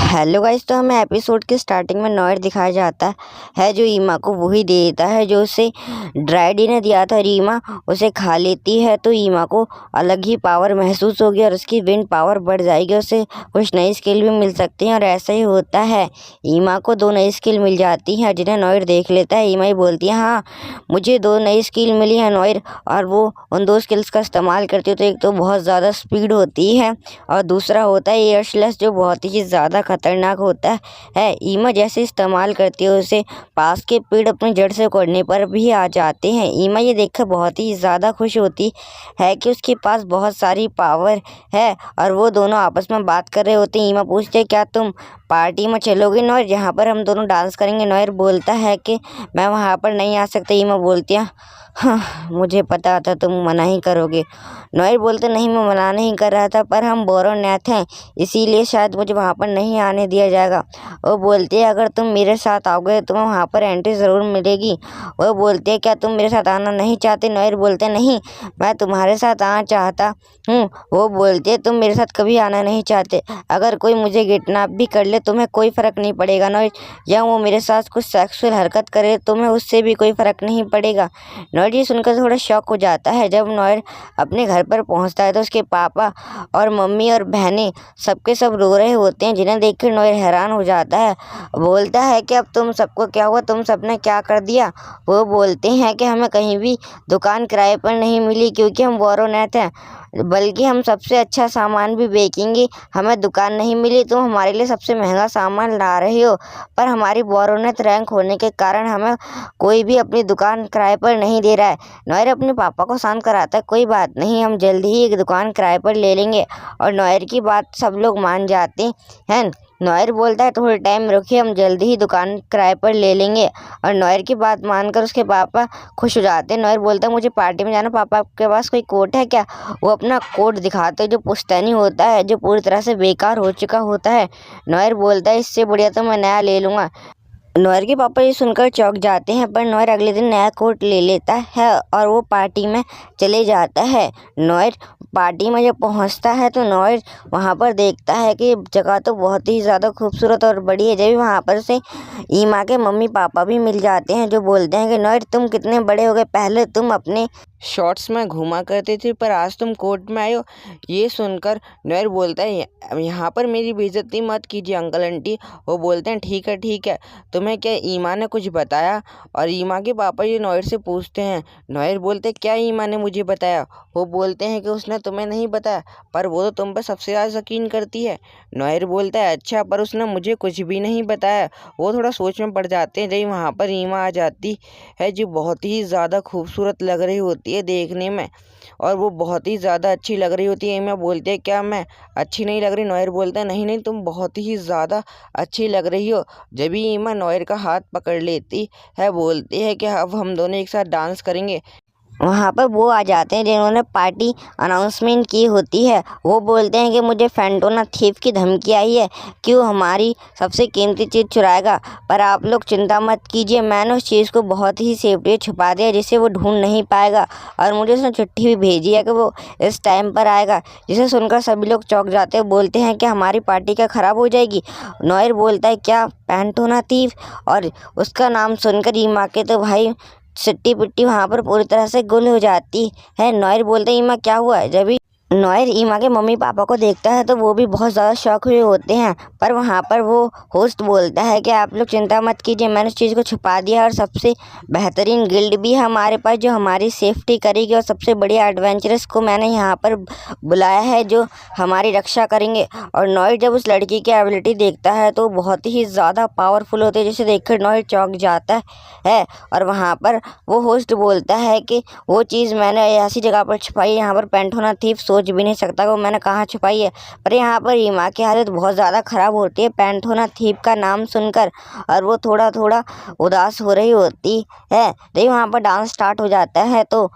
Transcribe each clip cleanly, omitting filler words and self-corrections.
Hello guys, तो हमें episode के स्टार्टिंग में नॉयर दिखाया जाता है जो ईमा को वही दे देता है जो उसे ड्राइडी ने दिया था। और ईमा उसे खा लेती है तो ईमा को अलग ही पावर महसूस होगी और उसकी विंड पावर बढ़ जाएगी। उसे कुछ नई स्किल भी मिल सकती हैं और ऐसा ही होता है। ईमा को 2 नई स्किल मिल जाती हैं जिन्हें नॉयर देख लेता है। ईमा ही बोलती है, हाँ मुझे 2 नई स्किल मिली है नॉयर। और वो उन 2 स्किल्स का इस्तेमाल करती है। तो एक तो बहुत ज़्यादा स्पीड होती है और दूसरा होता है एयर स्लैश जो बहुत ही ज़्यादा खतरनाक होता है। ईमा जैसे इस्तेमाल करती है उसे पास के पेड़ अपनी जड़ से उखड़ने पर भी आ जाते हैं। ईमा ये देखकर बहुत ही ज़्यादा खुश होती है कि उसके पास बहुत सारी पावर है और वो दोनों आपस में बात कर रहे होते हैं। ईमा पूछते हैं, क्या तुम पार्टी में चलोगे नॉयर, जहाँ पर हम दोनों डांस करेंगे? नॉयर बोलता है कि मैं वहाँ पर नहीं आ सकता। ईमा बोलती है, हाँ मुझे पता था तुम मना ही करोगे। नॉयर बोलते, नहीं मैं मना नहीं कर रहा था, पर हम बोरोनैथ हैं इसीलिए शायद मुझे वहाँ पर नहीं आने दिया जाएगा। वो बोलते हैं, अगर तुम मेरे साथ आओगे तो तुम्हें वहाँ पर एंट्री ज़रूर मिलेगी। वो बोलते हैं, क्या तुम मेरे साथ आना नहीं चाहते? नॉयर बोलते, नहीं मैं तुम्हारे साथ आना चाहता हूँ। वो बोलते हैं, तुम मेरे साथ कभी आना नहीं चाहते। अगर कोई मुझे किडनैप भी कर ले तुम्हें कोई फ़र्क नहीं पड़ेगा नॉयर, या वो मेरे साथ कुछ सेक्सुअल हरकत करे तुम्हें उससे भी कोई फ़र्क नहीं पड़ेगा। नॉयर ये सुनकर थोड़ा शॉक हो जाता है। जब नॉयर अपने घर पर पहुंचता है तो उसके पापा और मम्मी और बहनें सबके सब रो रहे होते हैं, जिन्हें देखकर नॉयर हैरान हो जाता है। बोलता है कि अब तुम सबको क्या हुआ, तुम सबने क्या कर दिया? वो बोलते हैं कि हमें कहीं भी दुकान किराए पर नहीं मिली क्योंकि हम बोरोनैथ हैं, बल्कि हम सबसे अच्छा सामान भी बेचेंगे। हमें दुकान नहीं मिली, तुम हमारे लिए सबसे महंगा सामान ला रहे हो, पर हमारी बोरोनैथ रैंक होने के कारण हमें कोई भी अपनी दुकान किराए पर नहीं दे रहा है। नॉयर अपने पापा को शांत कराता है, कोई बात नहीं हम जल्द ही एक दुकान किराए पर ले लेंगे। और नॉयर की बात सब लोग मान जाते हैं। नॉयर बोलता है, थोड़ा टाइम रुकिए हम जल्दी ही दुकान किराए पर ले लेंगे। और नॉयर की बात मानकर उसके पापा खुश हो जाते हैं। नॉयर बोलता है, मुझे पार्टी में जाना, पापा आपके पास कोई कोट है क्या? वो अपना कोट दिखाते हैं जो पुश्तैनी होता है, जो पूरी तरह से बेकार हो चुका होता है। नॉयर बोलता है, इससे बढ़िया तो मैं नया ले लूँगा। नॉयर के पापा ये सुनकर चौंक जाते हैं, पर नॉयर अगले दिन नया कोट ले लेता है और वो पार्टी में चले जाता है। नॉयर पार्टी में जब पहुंचता है तो नॉयर वहां पर देखता है कि जगह तो बहुत ही ज़्यादा खूबसूरत और बड़ी है। जब वहां पर से ईमा के मम्मी पापा भी मिल जाते हैं जो बोलते हैं कि नॉयर तुम कितने बड़े हो गए, पहले तुम अपने शॉर्ट्स में घूमा करते थे पर आज तुम कोट में आए हो। ये सुनकर नॉयर बोलता है, यहाँ पर मेरी बेइज्जती मत कीजिए अंकल आंटी। वो बोलते हैं, ठीक है ठीक है, तुम्हें क्या ईमा ने कुछ बताया? और ईमा के पापा ये नॉयर से पूछते हैं। नॉयर बोलते, क्या ईमा ने मुझे बताया? वो बोलते हैं कि उसने तुम्हें नहीं बताया, पर वो तो तुम पर सबसे ज़्यादा यकीन करती है। नॉयर बोलता है, अच्छा पर उसने मुझे कुछ भी नहीं बताया। वो थोड़ा सोच में पड़ जाते हैं। जब वहाँ पर ईमा आ जाती है जो बहुत ही ज़्यादा खूबसूरत लग रही होती है देखने में, और वो बहुत ही ज़्यादा अच्छी लग रही होती है। ईमा बोलती है, क्या मैं अच्छी नहीं लग रही? नॉयर बोलता है, नहीं नहीं तुम बहुत ही ज़्यादा अच्छी लग रही हो। जब भी ईमा नॉयर का हाथ पकड़ लेती है, बोलती है कि अब हम दोनों एक साथ डांस करेंगे। वहाँ पर वो आ जाते हैं जिन्होंने पार्टी अनाउंसमेंट की होती है। वो बोलते हैं कि मुझे फैंटोना थीफ की धमकी आई है कि वो हमारी सबसे कीमती चीज़ चुराएगा, पर आप लोग चिंता मत कीजिए, मैंने उस चीज़ को बहुत ही सेफ्टी छुपा दिया जिसे वो ढूंढ नहीं पाएगा। और मुझे उसने चिट्ठी भी भेजी है कि वो इस टाइम पर आएगा। जिसे सुनकर सभी लोग चौंक जाते हैं, बोलते हैं कि हमारी पार्टी क्या ख़राब हो जाएगी? नॉयर बोलता है, क्या फैंटोना थीफ? और उसका नाम सुनकर ईमा के तो भाई सिट्टी पिट्टी वहाँ पर पूरी तरह से गुल हो जाती है। नॉयर बोलते हैं, ईमा क्या हुआ? जब भी नॉयर ईमा के मम्मी पापा को देखता है तो वो भी बहुत ज़्यादा शॉक हुए होते हैं, पर वहाँ पर वो होस्ट बोलता है कि आप लोग चिंता मत कीजिए, मैंने उस चीज़ को छुपा दिया और सबसे बेहतरीन गिल्ड भी है हमारे पास जो हमारी सेफ्टी करेगी, और सबसे बढ़िया एडवेंचरस को मैंने यहाँ पर बुलाया है जो हमारी रक्षा करेंगे। और नॉयर जब उस लड़की की एबिलिटी देखता है तो बहुत ही ज़्यादा पावरफुल होती है, जिसे देखकर नॉयर चौंक जाता है। और वहाँ पर वो होस्ट बोलता है कि वो चीज़ मैंने ऐसी जगह पर छुपाई है, यहाँ पर पेंटोना थीफ सोच भी नहीं सकता कि वो मैंने कहाँ छुपाई है। पर यहाँ पर ईमा की हालत बहुत ज़्यादा ख़राब होती है पेंटोना थीफ का नाम सुनकर, और वो थोड़ा थोड़ा उदास हो रही होती है। जब वहाँ पर डांस स्टार्ट हो जाता है तो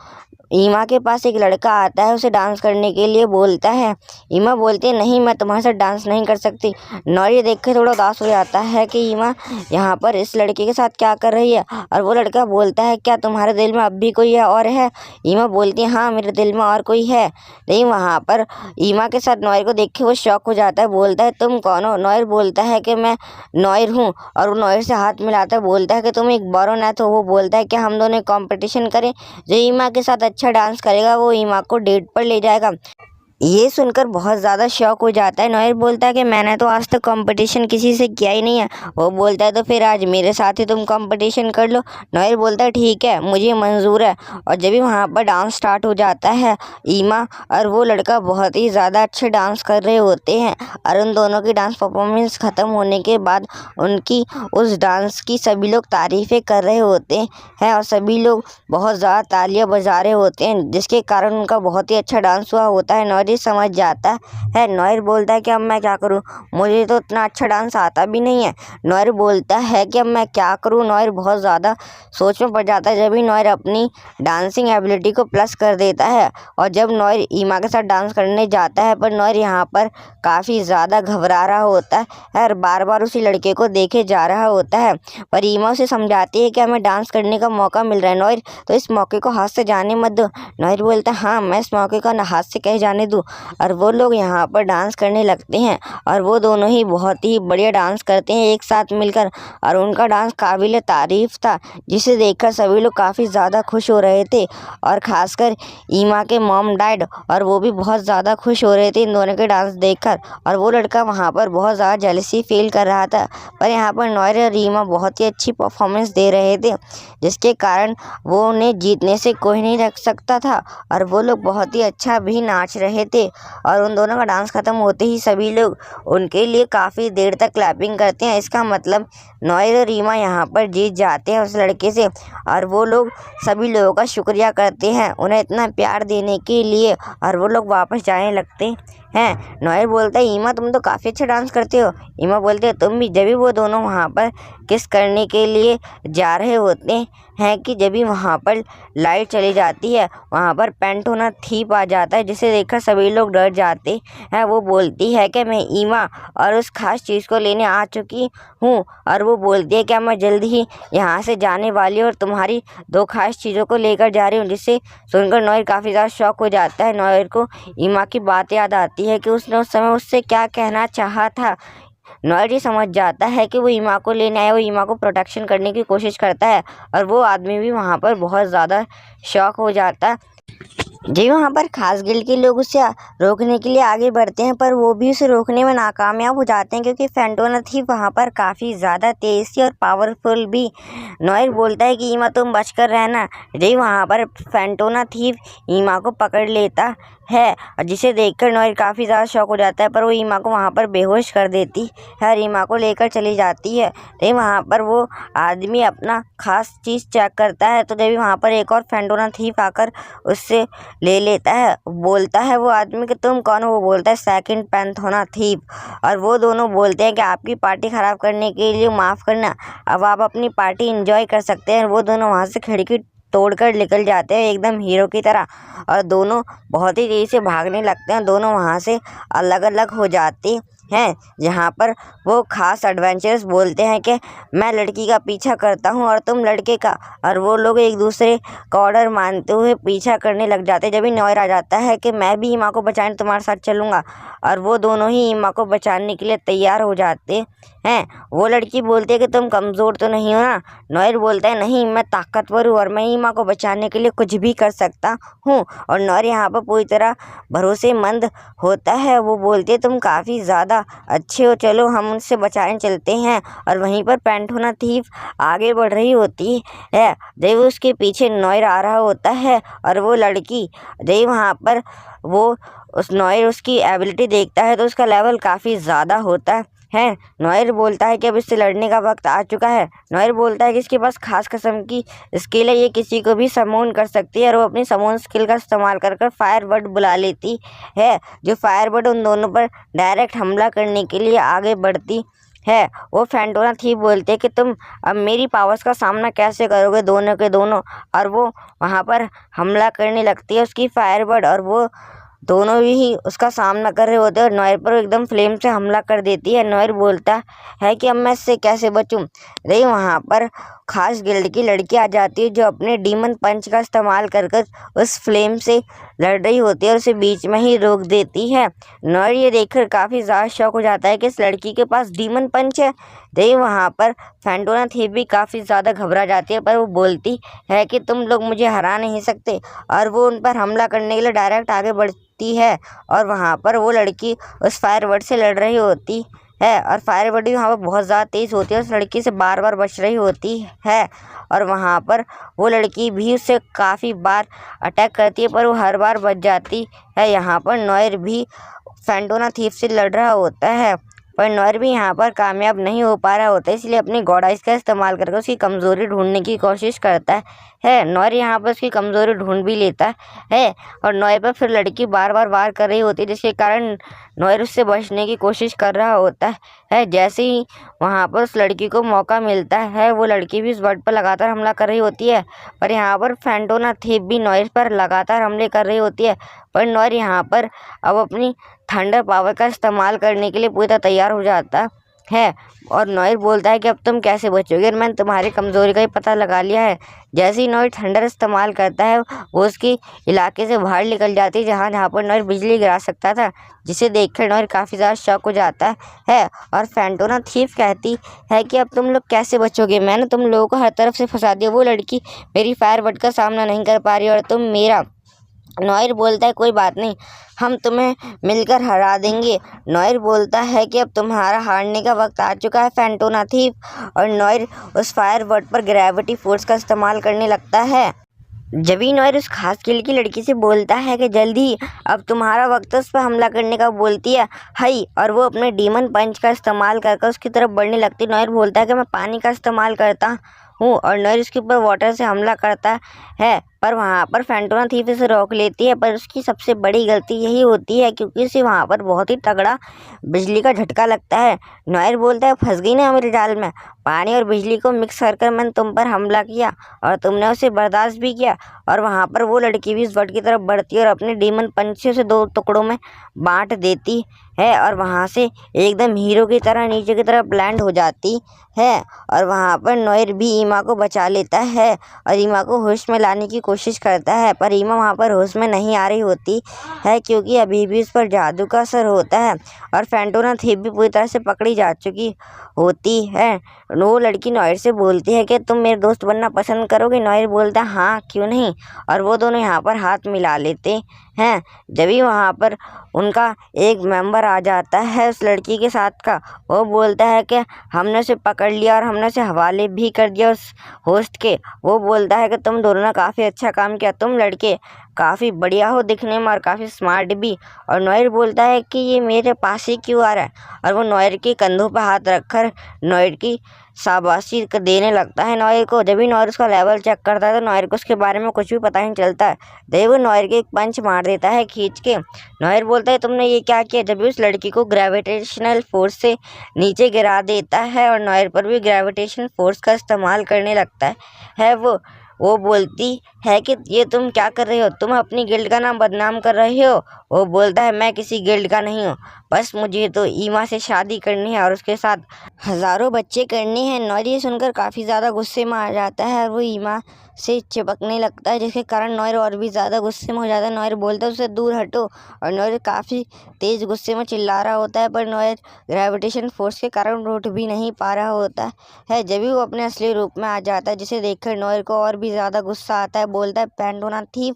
ईमा के पास एक लड़का आता है, उसे डांस करने के लिए बोलता है। ईमा बोलती है नहीं, मैं तुम्हारे साथ डांस नहीं कर सकती। नॉयर ये देख कर थोड़ा उदास हो जाता है कि ईमा यहाँ पर इस लड़के के साथ क्या कर रही है। और वो लड़का बोलता है क्या तुम्हारे दिल में अब भी कोई और है? ईमा बोलती है हाँ, मेरे दिल में और कोई है। लेकिन वहाँ पर ईमा के साथ नॉयर को देख के वो शॉक हो जाता है, बोलता है तुम कौन हो? नॉयर बोलता है कि मैं नॉयर हूँ। और वो नॉयर से हाथ मिलाता है, बोलता है कि तुम एक बारोनेट हो। वो बोलता है कि हम दोनों कंपटीशन करें, जो ईमा के साथ अच्छा डांस करेगा वो ईमा को डेट पर ले जाएगा। ये सुनकर बहुत ज़्यादा शॉक हो जाता है। नॉयर बोलता है कि मैंने तो आज तक कंपटीशन किसी से किया ही नहीं है। वो बोलता है तो फिर आज मेरे साथ ही तुम कंपटीशन कर लो। नॉयर बोलता है ठीक है, मुझे मंजूर है। और जब भी वहाँ पर डांस स्टार्ट हो जाता है, ईमा और वो लड़का बहुत ही ज़्यादा अच्छे डांस कर रहे होते हैं। और उन दोनों की डांस परफॉर्मेंस ख़त्म होने के बाद उनकी उस डांस की सभी लोग तारीफ़ें कर रहे होते हैं और सभी लोग बहुत ज़्यादा तालियां बजा रहे होते हैं, जिसके कारण उनका बहुत ही अच्छा डांस हुआ होता है। नॉयर समझ जाता है। नॉयर बोलता है कि अब मैं क्या करूं, मुझे तो इतना अच्छा डांस आता भी नहीं है। नॉयर बोलता है कि अब मैं क्या करूं। नॉयर बहुत ज़्यादा सोच में पड़ जाता है। जब भी नॉयर अपनी डांसिंग एबिलिटी को प्लस कर देता है और जब नॉयर ईमा के साथ डांस करने जाता है, पर नॉयर यहाँ पर काफ़ी ज़्यादा घबरा रहा होता है और बार बार उसी लड़के को देखे जा रहा होता है। पर ईमा उसे समझाती है कि हमें डांस करने का मौका मिल रहा है नॉयर, तो इस मौके को हाथ से जाने मत दो। नॉयर बोलता है हाँ, मैं इस मौके को हाथ से कहीं जाने दूँ। और वो लोग यहाँ पर डांस करने लगते हैं और वो दोनों ही बहुत ही बढ़िया डांस करते हैं एक साथ मिलकर। और उनका डांस काबिल तारीफ़ था, जिसे देखकर सभी लोग काफ़ी ज़्यादा खुश हो रहे थे। और ख़ासकर ईमा के मॉम डैड, और वो भी बहुत ज़्यादा खुश हो रहे थे इन दोनों के डांस देखकर। और वो लड़का वहाँ पर बहुत ज़्यादा जेलसी फील कर रहा था। पर यहाँ पर नॉयर और ईमा बहुत ही अच्छी परफॉर्मेंस दे रहे थे, जिसके कारण वो उन्हें जीतने से कोई नहीं रख सकता था। और वो लोग बहुत ही अच्छा भी नाच रहे थे। और उन दोनों का डांस ख़त्म होते ही सभी लोग उनके लिए काफ़ी देर तक क्लैपिंग करते हैं। इसका मतलब नॉयर और रीमा यहाँ पर जीत जाते हैं उस लड़के से। और वो लोग सभी लोगों का शुक्रिया करते हैं उन्हें इतना प्यार देने के लिए, और वो लोग वापस जाने लगते हैं। नॉयर बोलता है ईमा तुम तो काफ़ी अच्छा डांस करते हो। ईमा बोलते हैं तुम भी। जब भी वो दोनों वहाँ पर किस करने के लिए जा रहे होते हैं कि जब भी वहाँ पर लाइट चली जाती है, वहाँ पर पेंटोना थीप आ जाता है, जिसे देखकर सभी लोग डर जाते हैं। वो बोलती है कि मैं ईमा और उस खास चीज़ को लेने आ चुकी हूँ। और वो बोलती है कि मैं जल्द ही यहाँ से जाने वाली हूँ और तुम्हारी दो खास चीज़ों को लेकर जा रही हूँ। जिससे सुनकर नॉयर काफ़ी ज़्यादा शॉक हो जाता है। नॉयर को ईमा की बात याद आती है कि उसने उस समय उससे क्या कहना चाहा था। नॉयर ये समझ जाता है कि वो ईमा को लेने आया, वो ईमा को प्रोटेक्शन करने की कोशिश करता है। और वो आदमी भी वहाँ पर बहुत ज़्यादा शॉक हो जाता है। जी वहाँ पर खास गिल्ड के लोग उसे रोकने के लिए आगे बढ़ते हैं, पर वो भी उसे रोकने में नाकामयाब हो जाते हैं, क्योंकि फेंटोना थीफ वहाँ पर काफ़ी ज़्यादा तेज़ी और पावरफुल भी। नॉयर बोलता है कि ईमा तुम बचकर रहना। जी वहाँ पर फेंटोना थीफ ईमा को पकड़ लेता है, और जिसे देखकर नॉयर काफ़ी ज़्यादा शॉक हो जाता है। पर वो ईमा को वहाँ पर बेहोश कर देती है और ईमा को लेकर चली जाती है। लेकिन वहाँ पर वो आदमी अपना खास चीज़ चेक करता है, तो जब वहाँ पर एक और फेंटोना थीफ आकर उससे ले लेता है। बोलता है वो आदमी कि तुम कौन हो? वो बोलता है सेकंड पेंथोना थीफ। और वो दोनों बोलते हैं कि आपकी पार्टी ख़राब करने के लिए माफ़ करना, अब आप अपनी पार्टी एंजॉय कर सकते हैं। वो दोनों वहाँ से खिड़की तोड़कर निकल जाते हैं एकदम हीरो की तरह, और दोनों बहुत ही तेज़ी से भागने लगते हैं। दोनों वहाँ से अलग अलग हो जाते हैं, जहाँ पर वो खास एडवेंचर्स बोलते हैं कि मैं लड़की का पीछा करता हूँ और तुम लड़के का। और वो लोग एक दूसरे का ऑर्डर मानते हुए पीछा करने लग जाते हैं। जब भी नॉयर आ जाता है कि मैं भी ईमा को बचाने तुम्हारे साथ चलूँगा, और वो दोनों ही ईमा को बचाने के लिए तैयार हो जाते हैं। वो लड़की बोलती है कि तुम कमज़ोर तो नहीं हो ना? नॉयर बोलता है नहीं, मैं ताकतवर हूँ और मैं ईमा को बचाने के लिए कुछ भी कर सकता हूँ। और नॉयर यहाँ पर पूरी तरह भरोसेमंद होता है। वो बोलती है तुम काफ़ी ज़्यादा अच्छे हो, चलो हम उनसे बचाने चलते हैं। और वहीं पर पेंटोना थीफ आगे बढ़ रही होती है, जब उसके पीछे नॉयर आ रहा होता है। और वो लड़की जब वहाँ पर वो उस नॉयर उसकी एबिलिटी देखता है तो उसका लेवल काफ़ी ज़्यादा होता है। नॉयर बोलता है कि अब इससे लड़ने का वक्त आ चुका है। नॉयर बोलता है कि इसके पास खास किस्म की स्किल है, ये किसी को भी समून कर सकती है। और वो अपनी समून स्किल का इस्तेमाल कर फायर बर्ड बुला लेती है, जो फायर बर्ड उन दोनों पर डायरेक्ट हमला करने के लिए आगे बढ़ती है। वो फैंटोना थीफ बोलते हैं कि तुम अब मेरी पावर्स का सामना कैसे करोगे दोनों के दोनों। और वो वहाँ पर हमला करने लगती है उसकी फायरबर्ड, और वो दोनों ही उसका सामना कर रहे होते हैं और नॉयर पर एकदम फ्लेम से हमला कर देती है। नॉयर बोलता है कि अब मैं इससे कैसे बचूं। रही वहाँ पर खास गिल्ड की लड़की आ जाती है जो अपने डीमन पंच का इस्तेमाल कर कर उस फ्लेम से लड़ रही होती है और उसे बीच में ही रोक देती है। नॉयर ये देखकर काफ़ी ज़्यादा शौक हो जाता है कि इस लड़की के पास डीमन पंच है। रही वहाँ पर फैंटोना थीफ भी काफ़ी ज़्यादा घबरा जाती है, पर वो बोलती है कि तुम लोग मुझे हरा नहीं सकते, और वो उन पर हमला करने के लिए डायरेक्ट आगे बढ़ती है। और वहाँ पर वो लड़की उस फायरबर्ड से लड़ रही होती है, और फायरबर्ड भी वहाँ पर बहुत ज़्यादा तेज़ होती है, उस लड़की से बार बार बच रही होती है। और वहाँ पर वो लड़की भी उससे काफ़ी बार अटैक करती है, पर वो हर बार बच जाती है। यहाँ पर नॉयर भी फैंटोना थीफ से लड़ रहा होता है, पर नॉयर भी यहाँ पर कामयाब नहीं हो पा रहा होता है, इसलिए अपनी गॉड आइज़ का इस्तेमाल करके उसकी कमज़ोरी ढूंढने की कोशिश करता है। नॉयर यहाँ पर उसकी कमज़ोरी ढूंढ भी लेता है, और नॉयर पर फिर लड़की बार बार वार कर रही होती है, जिसके कारण नॉयर उससे बचने की कोशिश कर रहा होता है। जैसे ही वहाँ पर उस लड़की को मौका मिलता है, वो लड़की भी उस बर्ड पर लगातार हमला कर रही होती है, पर यहाँ पर फैंटोना थीफ भी नॉयर पर लगातार हमले कर रही होती है। पर नॉयर यहाँ पर अब अपनी थंडर पावर का इस्तेमाल करने के लिए पूरी तरह तैयार हो जाता है, और नॉयर बोलता है कि अब तुम कैसे बचोगे, और मैंने तुम्हारी कमज़ोरी का ही पता लगा लिया है। जैसे ही नॉयर थंडर इस्तेमाल करता है, वो उसकी इलाके से बाहर निकल जाती है जहाँ जहाँ पर नॉयर बिजली गिरा सकता था, जिसे देखकर नॉयर काफ़ी ज़्यादा शॉक हो जाता है। और फैंटोना थीफ कहती है कि अब तुम लोग कैसे बचोगे, मैंने तुम लोगों को हर तरफ से फंसा दिया, वो लड़की मेरी फायरबर्ड का सामना नहीं कर पा रही और तुम मेरा। नॉयर बोलता है कोई बात नहीं, हम तुम्हें मिलकर हरा देंगे। नॉयर बोलता है कि अब तुम्हारा हारने का वक्त आ चुका है फैंटोना थीफ, और नॉयर उस फायरबर्ड पर ग्रेविटी फोर्स का इस्तेमाल करने लगता है। जब ही नॉयर उस खास खेल की लड़की से बोलता है कि जल्दी अब तुम्हारा वक्त है उस पर हमला करने का, बोलती है हाई, और वो अपने डीमन पंच का इस्तेमाल करके उसकी तरफ बढ़ने लगती। नॉयर बोलता है कि मैं पानी का इस्तेमाल करता हूँ, और नॉयर उसके ऊपर वाटर से हमला करता है, पर वहाँ पर फैंटोना थीफ उसे रोक लेती है। पर उसकी सबसे बड़ी गलती यही होती है क्योंकि उसे वहाँ पर बहुत ही तगड़ा बिजली का झटका लगता है। नॉयर बोलता है फंस गई ना मेरे जाल में, पानी और बिजली को मिक्स कर मैंने तुम पर हमला किया और तुमने उसे बर्दाश्त भी किया। और वहाँ पर वो लड़की भी उस बर्ड की तरफ बढ़ती है और अपने डीमन पंच से उसे 2 टुकड़ों में बांट देती है, और वहाँ से एकदम हीरो की तरह नीचे की तरफ लैंड हो जाती है। और वहाँ पर नॉयर भी ईमा को बचा लेता है और ईमा को होश में लाने की कोशिश करता है, पर ईमा वहाँ पर होश में नहीं आ रही होती है क्योंकि अभी भी उस पर जादू का असर होता है, और फैंटोना थीफ भी पूरी तरह से पकड़ी जा चुकी होती है। वो लड़की नॉयर से बोलती है कि तुम मेरे दोस्त बनना पसंद करोगे। नॉयर बोलता है हाँ क्यों नहीं, और वो दोनों यहाँ पर हाथ मिला लेते हैं। जब भी वहाँ पर उनका एक मेंबर आ जाता है उस लड़की के साथ का, वो बोलता है कि हमने उसे पकड़ लिया और हमने उसे हवाले भी कर दिया उस होस्ट के। वो बोलता है कि तुम दोनों ने काफ़ी अच्छा काम किया, तुम लड़के काफ़ी बढ़िया हो दिखने में और काफ़ी स्मार्ट भी। और नॉयर बोलता है कि ये मेरे पास ही क्यों आ रहा है, और वो नॉयर के कंधों पर हाथ रखकर नॉयर की शाबाशी देने लगता है नॉयर को। जब भी नॉयर उसका लेवल चेक करता है तो नॉयर को उसके बारे में कुछ भी पता नहीं चलता है। जब वो नॉयर के एक पंच मार देता है खींच के। नॉयर बोलता है तुमने ये क्या किया, जब भी उस लड़की को ग्रेविटेशनल फोर्स से नीचे गिरा देता है और नॉयर पर भी ग्रेविटेशनल फोर्स का इस्तेमाल करने लगता है। वो बोलती है कि ये तुम क्या कर रहे हो, तुम अपनी गिल्ड का नाम बदनाम कर रहे हो। वो बोलता है मैं किसी गिल्ड का नहीं हूँ, बस मुझे तो ईमा से शादी करनी है और उसके साथ हज़ारों बच्चे करने हैं। नॉयर ये सुनकर काफ़ी ज़्यादा गुस्से में आ जाता है और वो ईमा से चिपकने लगता है, जिसके कारण नॉयर और भी ज़्यादा गुस्से में हो जाता है। नॉयर बोलता है उससे दूर हटो, और नॉयर काफ़ी तेज़ गुस्से में चिल्ला रहा होता है, पर नॉयर ग्रेविटेशन फोर्स के कारण उठ भी नहीं पा रहा होता है। जब भी वो अपने असली रूप में आ जाता है, जिसे देखकर नॉयर को और भी ज़्यादा गुस्सा आता है। बोलता है फैंटोना थीफ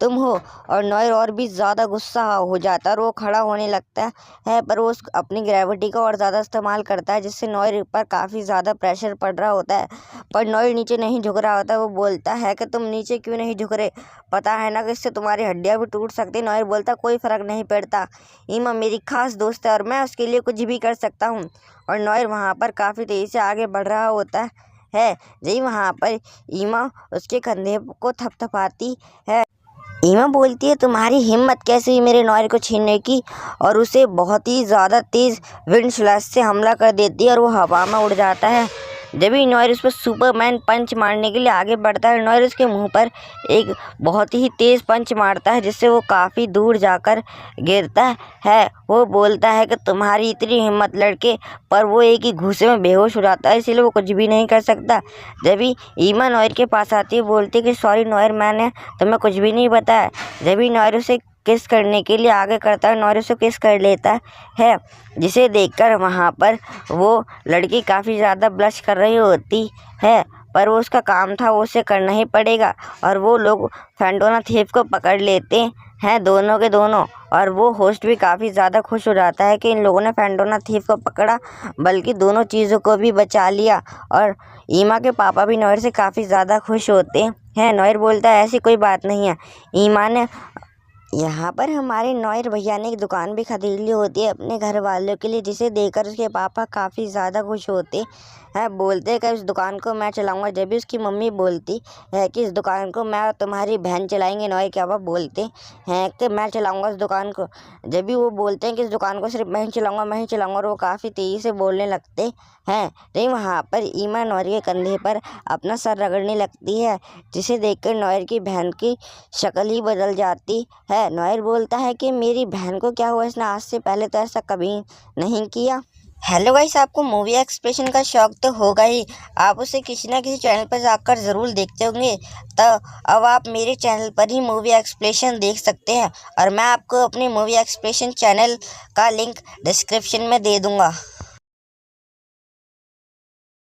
तुम हो, और नॉयर और भी ज़्यादा गुस्सा हो जाता है और वो खड़ा होने लगता है, पर वो अपनी ग्रेविटी का और ज़्यादा इस्तेमाल करता है, जिससे नॉयर पर काफ़ी ज़्यादा प्रेशर पड़ रहा होता है, पर नॉयर नीचे नहीं झुक रहा होता है। वो बोलता है कि तुम नीचे क्यों नहीं झुक रहे, पता है ना कि इससे तुम्हारी हड्डियाँ भी टूट सकती। नॉयर बोलता कोई फ़र्क नहीं पड़ता, ईमा मेरी खास दोस्त है और मैं उसके लिए कुछ भी कर सकता हूँ। और नॉयर वहाँ पर काफ़ी तेज़ी से आगे बढ़ रहा होता है। जब वहाँ पर ईमा उसके कंधे को थपथपाती है ईमा बोलती है तुम्हारी हिम्मत कैसे हुई मेरे नॉयर को छीनने की, और उसे बहुत ही ज़्यादा तेज़ विंड स्लैश से हमला कर देती है और वो हवा में उड़ जाता है। जब भी नॉयर उस पर सुपरमैन पंच मारने के लिए आगे बढ़ता है, नॉयर उसके मुंह पर एक बहुत ही तेज़ पंच मारता है जिससे वो काफ़ी दूर जाकर गिरता है। वो बोलता है कि तुम्हारी इतनी हिम्मत लड़के, पर वो एक ही घूंसे में बेहोश हो जाता है, इसीलिए वो कुछ भी नहीं कर सकता। जब भी ईमा नॉयर के पास आती है, बोलती है कि सॉरी नॉयर, मैंने तुम्हें कुछ भी नहीं बताया। जब भी नॉयर उसे किस करने के लिए आगे करता है, नॉयर उसे किस कर लेता है, जिसे देखकर वहाँ पर वो लड़की काफ़ी ज़्यादा ब्लश कर रही होती है। पर वो उसका काम था, वो उसे करना ही पड़ेगा। और वो लोग फैंटोना थीफ को पकड़ लेते हैं, दोनों के दोनों। और वो होस्ट भी काफ़ी ज़्यादा खुश हो जाता है कि इन लोगों ने फैंटोना थीफ को पकड़ा, बल्कि दोनों चीज़ों को भी बचा लिया। और ईमा के पापा भी नॉयर से काफ़ी ज़्यादा खुश होते हैं। नॉयर बोलता है ऐसी कोई बात नहीं है। ईमा ने यहाँ पर हमारे नॉयर भैया ने एक दुकान भी खरीद ली होती है अपने घर वालों के लिए, जिसे देखकर उसके पापा काफ़ी ज़्यादा खुश होते हैं। बोलते हैं कि इस दुकान को मैं चलाऊँगा। जब भी उसकी मम्मी बोलती है कि इस दुकान को मैं और तुम्हारी बहन चलाएंगे, नॉयर के पापा बोलते हैं कि मैं चलाऊँगा इस दुकान को। जब भी वो बोलते हैं कि इस दुकान को सिर्फ मैं ही चलाऊँगा, मैं ही चलाऊँगा, और वो काफ़ी तेज़ी से बोलने लगते हैं। लेकिन वहाँ पर ईमा नॉयर के कंधे पर अपना सर रगड़ने लगती है, जिसे देखकर नॉयर की बहन की शक्ल ही बदल जाती है। नॉयर बोलता है कि मेरी बहन को क्या हुआ, इसने आज से पहले तो ऐसा कभी नहीं किया। हेलो गाइस, आपको मूवी एक्सप्रेशन का शौक तो होगा ही, आप उसे किसी ना किसी चैनल पर जाकर ज़रूर देखते होंगे। तो अब आप मेरे चैनल पर ही मूवी एक्सप्रेशन देख सकते हैं, और मैं आपको अपनी मूवी एक्सप्रेशन चैनल का लिंक डिस्क्रिप्शन में दे दूँगा।